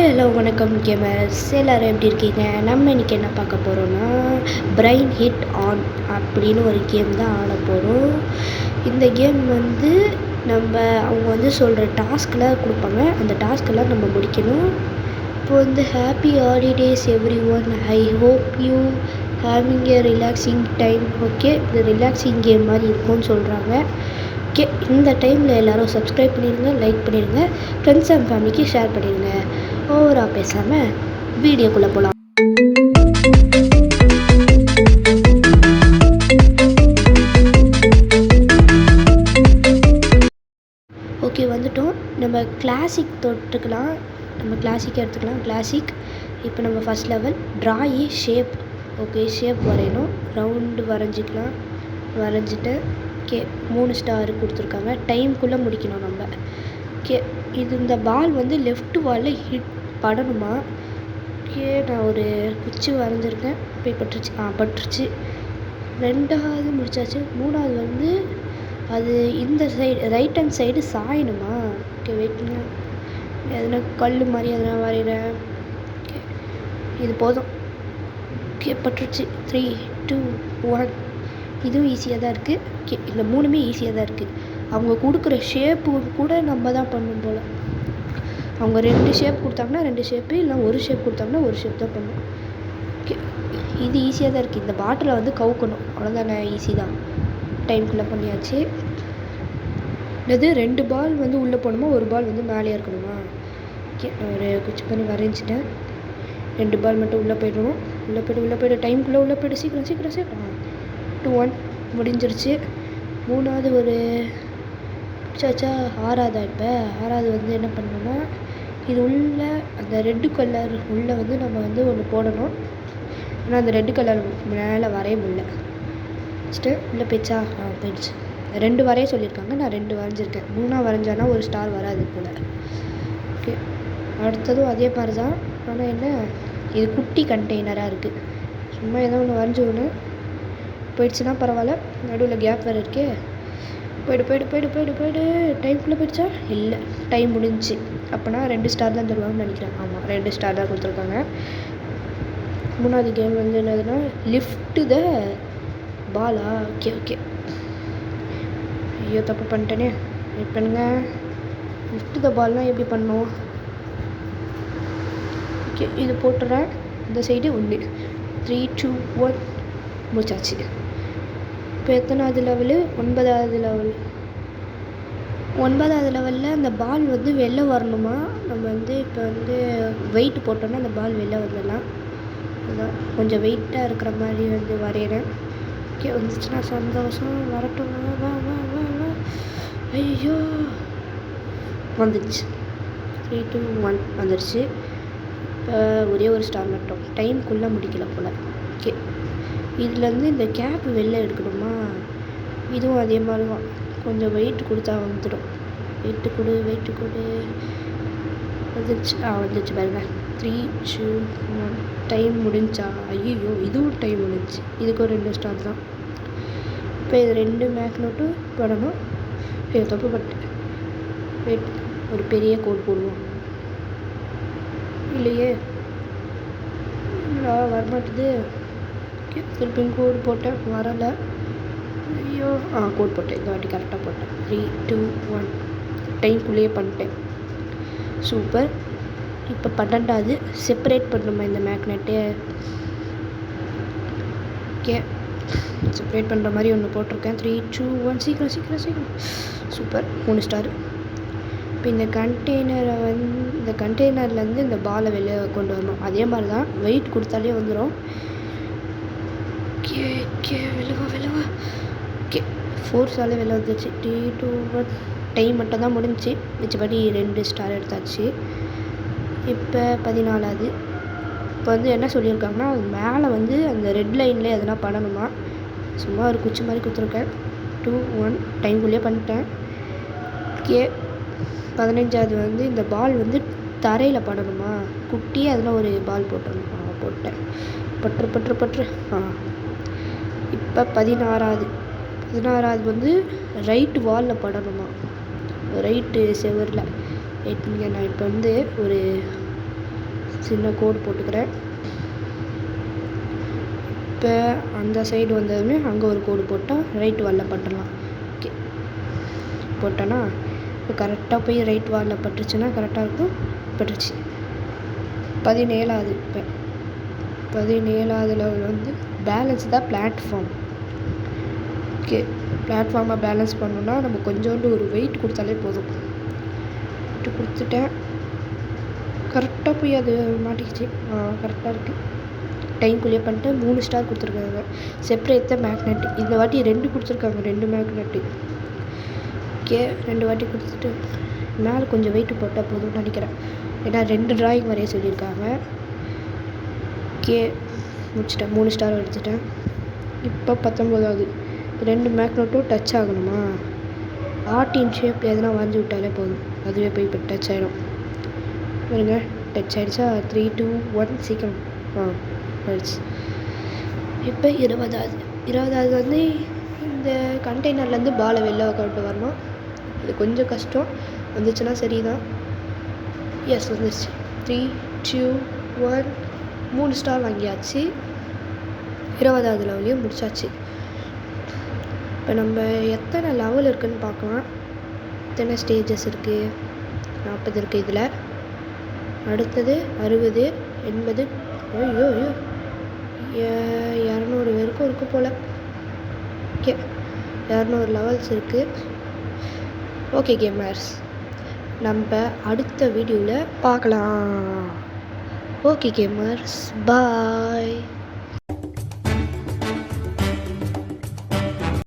Hello வணக்கம் gamers எல்லோரும் எப்படி இருக்கீங்க? நம்ம இன்றைக்கி என்ன பார்க்க போகிறோன்னா பிரைன் ஹிட் ஆன் அப்படின்னு ஒரு கேம் தான் ஆட போகிறோம். இந்த கேம் வந்து அவங்க வந்து சொல்கிற டாஸ்க்கெலாம் கொடுப்பாங்க. அந்த டாஸ்க்கெல்லாம் நம்ம முடிக்கணும். இப்போ வந்து happy holidays every one, I hope you having A relaxing time. Okay, இது ரிலாக்ஸிங் கேம் மாதிரி இருக்கும்னு சொல்கிறாங்க. ஓகே, இந்த டைமில் எல்லோரும் சப்ஸ்கிரைப் பண்ணிடுங்க, லைக் பண்ணிடுங்க, ஃப்ரெண்ட்ஸ் அண்ட் ஃபேமிலிக்கு ஷேர் பண்ணிடுங்க. ஓவராக பேசாமல் வீடியோக்குள்ளே போகலாம். ஓகே, வந்துட்டோம். நம்ம கிளாசிக் தொட்டுக்கலாம். நம்ம கிளாசிக் எடுத்துக்கலாம். கிளாசிக். இப்போ நம்ம ஃபஸ்ட் லெவல் ட்ரா ஏ ஷேப். ஓகே, ஷேப் வரையணும். ரவுண்டு வரைஞ்சிக்கலாம். வரைஞ்சிட்டு ஓகே 3 ஸ்டார் கொடுத்துருக்காங்க. டைம்குள்ளே முடிக்கணும் நம்ம. ஓகே, இந்த பால் வந்து லெஃப்ட் வாலில் ஹிட் படணுமா? ஓகே, நான் ஒரு குச்சி வரைஞ்சிருக்கேன். போய் பட்டுருச்சு. 2வது முடிச்சாச்சு. 3வது வந்து அது இந்த சைடு ரைட் ஹேண்ட் சைடு சாயணுமா? ஓகே, வெயிட்டுங்க. எதனா கல் மாதிரி எதனா வரைகிறேன். ஓகே, இது போதும். ஓகே, பட்டுருச்சு. 3, 2, 1. இதுவும் ஈஸியாக தான் இருக்குது. ஓகே, இந்த 3மே ஈஸியாக தான் இருக்குது. அவங்க கொடுக்குற ஷேப்பு கூட நம்ம தான் பண்ணணும் போல். அவங்க 2 ஷேப் கொடுத்தாங்கன்னா 2 ஷேப்பு, இல்லை ஒரு ஷேப் கொடுத்தாங்கன்னா ஒரு ஷேப் தான் பண்ணணும். ஓகே, இது ஈஸியாக தான் இருக்குது. இந்த பாட்டிலை வந்து கவுக்கணும், அவ்வளோதானே. ஈஸி தான். டைம்குள்ளே பண்ணியாச்சு. இது 2 பால் வந்து உள்ளே போகணுமா, ஒரு பால் வந்து மேலே இருக்கணுமா? ஓகே, நான் ஒரு குச்சி பண்ணி வரைஞ்சிட்டேன். 2 பால் மட்டும் உள்ளே போய்டணும். உள்ளே போய்டு டைம்குள்ளே உள்ளே போய்டு. சீக்கிரம். 2, 1 முடிஞ்சிருச்சு. 3வது ஒரு சாச்சா 6வது. இப்போ 6வது வந்து என்ன பண்ணணும்னா, இது உள்ள அந்த ரெட்டு கலர் உள்ளே வந்து நம்ம வந்து ஒன்று போடணும். ஆனால் அந்த ரெட்டு கலர் மேலே வரைய முடியல. ஃபஸ்ட்டு உள்ளே போயிடுச்சா? போயிடுச்சு. 2 வரைய சொல்லியிருக்காங்க, நான் 2 வரைஞ்சிருக்கேன். 3ஆக வரைஞ்சானா ஒரு ஸ்டார் வராது போல். ஓகே, அடுத்ததும் அதே மாதிரி தான். ஆனால் என்ன, இது குட்டி கண்டெய்னராக இருக்குது. சும்மா ஏதோ ஒன்று வரைஞ்சி ஒன்று போயிடுச்சுன்னா பரவாயில்ல. நடுவில் கேப் வேறு இருக்கே. போய்டு. டைம்குள்ளே போயிடுச்சா? இல்லை, டைம் முடிஞ்சிச்சு. அப்போனா 2 ஸ்டார் தான் தருவாங்கன்னு நினைக்கிறேன். ஆமாம், 2 ஸ்டார் தான் கொடுத்துருக்காங்க. 3வது கேம் வந்து என்னதுன்னா லிஃப்ட்டு த பாலா? ஓகே. ஐயோ, தப்பு பண்ணிட்டேனே. வெயிட் பண்ணுங்க. லிஃப்ட்டு த பால்னால் எப்படி பண்ணணும்? ஓகே, இது போட்டுறேன். இந்த சைடு 1. 3, 2, 1 முடிச்சாச்சு. இப்போ எத்தனாவது லெவலு? 9வது லெவல். 9வது லெவலில் அந்த பால் வந்து வெளில வரணுமா? நம்ம வந்து இப்போ வந்து வெயிட் போட்டோன்னா அந்த பால் வெளில வந்துடலாம். அதுதான் கொஞ்சம் வெயிட்டாக இருக்கிற மாதிரி வந்து வரைகிறேன். ஓகே, வந்துச்சுன்னா சந்தோஷம். வரட்டும். வா. ஐயோ, வந்துடுச்சு. 3, 2, 1 வந்துடுச்சு. இப்போ ஒரே ஒரு ஸ்டார் மட்டும். டைம்குள்ளே முடிக்கல போல். ஓகே, இதுலேருந்து இந்த கேப் வெளில எடுக்கணுமா? இதுவும் அதே மாதிரி தான். கொஞ்சம் வெயிட் கொடுத்தா வந்துடும். வெயிட்டு கொடு. வந்துடுச்சு பாருங்க. 3, 2, 1 டைம் முடிஞ்சா? ஐயோ, இதுவும் டைம் முடிஞ்சு. இதுக்கும் 2 ஸ்டார் தான். இப்போ இது 2 மேக்னோட்டும் போடணும். தப்பு பட்டு. வெயிட், ஒரு பெரிய கோடு போடுவோம். இல்லையே, வரமாட்டுது. திருப்பியும் கோடு போட்டேன், வரலை. ஐயோ, கோடு போட்டேன். இந்த வாட்டி கரெக்டாக போட்டேன். 3, 2, 1 டைம்குள்ளேயே பண்ணிட்டேன். சூப்பர். இப்போ 12வது செப்பரேட் பண்ணணுமா இந்த மேக்னெட்டு? ஓகே, செப்பரேட் பண்ணுற மாதிரி ஒன்று போட்டிருக்கேன். 3, 2, 1 சீக்கிரம். Super, 3 star. இப்போ இந்த கண்டெய்னர்லேருந்து இந்த பாலை வெளியே கொண்டு வரணும். அதே மாதிரி தான், வெயிட் கொடுத்தாலே வந்துடும். ஓகே, வெளிவா. ஓகே, 4 ஸ்டாரில் வெளில வந்துச்சு. 3, 2, 1 டைம் மட்டும் தான் முடிஞ்சிச்சு. மிச்சபடி 2 ஸ்டார் எடுத்தாச்சு. இப்போ 14வது. இப்போ வந்து என்ன சொல்லியிருக்காங்கன்னா, மேலே வந்து அந்த ரெட் லைனில் எதனா பண்ணணுமா? சும்மா ஒரு குச்சி மாதிரி கொடுத்துருக்கேன். 2, 1 டைம்குள்ளேயே பண்ணிட்டேன். ஓகே, 15வது வந்து இந்த பால் வந்து தரையில் படணுமா? குட்டியாக அதில் ஒரு பால் போட்டுருணும். போட்டேன். பற்று. இப்போ 16வது வந்து ரைட்டு வாலில் படணுமா? ரைட்டு செவரில். நான் இப்போ வந்து ஒரு சின்ன கோடு போட்டுக்கிறேன். இப்போ அந்த சைடு வந்ததுமே அங்கே ஒரு கோடு போட்டால் ரைட் வாலில் பட்டுடலாம். ஓகே, போட்டோன்னா இப்போ கரெக்டாக போய் ரைட் வாலில் பட்டுருச்சுன்னா கரெக்டாக இருக்கும். பட்டுருச்சு. 17வது. இப்போ 17வது லெவல் வந்து பேலன்ஸ் தான் பிளாட்ஃபார்ம். ஓகே, பிளாட்ஃபார்மை பேலன்ஸ் பண்ணணுன்னா நம்ம கொஞ்சோண்டு ஒரு வெயிட் கொடுத்தாலே போதும். வெயிட் கொடுத்துட்டேன். கரெக்டாக போய் அது மாட்டிக்கிச்சு. கரெக்டாக இருக்குது. டைம்குள்ளேயே பண்ணிட்டு 3 ஸ்டார் கொடுத்துருக்காங்க. செப்பரேட் த மேக்னெட். இந்த வாட்டி 2 கொடுத்துருக்காங்க. 2 மேக்னெட்டு. ஓகே, 2 வாட்டி கொடுத்துட்டு மேலே கொஞ்சம் வெயிட்டு போட்டால் போதும்னு நினைக்கிறேன். ஏன்னா 2 ட்ராயிங் வரைய சொல்லியிருக்காங்க. ஓகே, முடிச்சிட்டேன். 3 ஸ்டார் எடுத்துட்டேன். இப்போ 19வது. 2 மேக்னெட்டும் டச் ஆகணுமா? ஆர்டின் ஷேப் எதனா வரைஞ்சி விட்டாலே போதும். அதுவே போய் இப்போ டச் ஆகிடும். பாருங்க, டச் ஆகிடுச்சா? 3, 2, 1 சீக்கிரம். ஆயிடுச்சு. இப்போ 20வது வந்து இந்த கண்டெய்னர்லேருந்து பாலை வெளில கொண்டு வரணும். இது கொஞ்சம் கஷ்டம். வந்துச்சுன்னா சரி தான். எஸ், வந்துருச்சு. 3, 2, 1 3 ஸ்டார் வாங்கியாச்சு. 20வது லெவலையும் முடிச்சாச்சு. இப்போ நம்ம எத்தனை லெவல் இருக்குதுன்னு பார்க்கலாம். எத்தனை ஸ்டேஜஸ் இருக்குது? 40 இருக்குது இதில். அடுத்தது 60, 80. ஐயோ 200 வரைக்கும் இருக்குது போல். ஓகே, 200 லெவல்ஸ் இருக்குது. ஓகே கேமர்ஸ், நம்ம அடுத்த வீடியோவில் பார்க்கலாம். ஓகே கேமர்ஸ், பாய்.